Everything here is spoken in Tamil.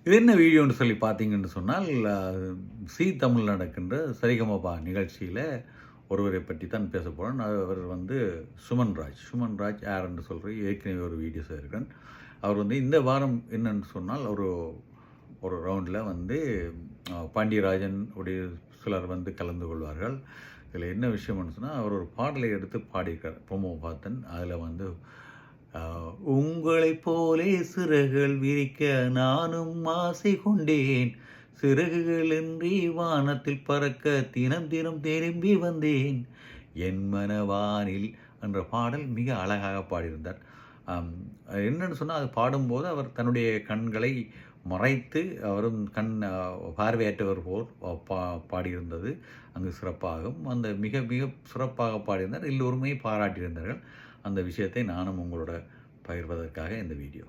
இது என்ன வீடியோன்னு சொல்லி பார்த்தீங்கன்னு சொன்னால், ஸீ தமிழ் நடக்கின்ற சரிகமபா நிகழ்ச்சியில ஒருவரை பற்றி தான் பேச போறேன். அவர் வந்து சுமன் ராஜ். சுமன் ராஜ் யாருன்னு சொல்றேன். ஏற்கனவே ஒரு வீடியோ செய்திருக்கேன். அவர் வந்து இந்த வாரம் என்னன்னு சொன்னால், ஒரு ரவுண்டில் வந்து பாண்டியராஜன் உடைய சிலர் வந்து கலந்து கொள்வார்கள். இதில் என்ன விஷயம்னு சொன்னால், அவர் ஒரு பாடலை எடுத்து பாடியிருக்கார். ப்ரோமோ பார்த்தேன். அதில் வந்து உங்களைப் போலே சிறகுகள் விரிக்க நானும் ஆசை கொண்டேன். சிறகுகளின்றி வானத்தில் பறக்க தினம் தினம் திரும்பி வந்தேன். என் மனவானில் என்ற பாடல் மிக அழகாக பாடியிருந்தார். என்னன்னு சொன்னால், அது பாடும்போது அவர் தன்னுடைய கண்களை மறைத்து அவரும் பார்வையற்றவர் போல் பாடியிருந்தது அங்கு சிறப்பாகும். அந்த மிக மிக சிறப்பாக பாடியிருந்தார். எல்லோருமே பாராட்டியிருந்தார்கள். அந்த விஷயத்தை நானும் உங்களோட பகிர்வதற்காக இந்த வீடியோ.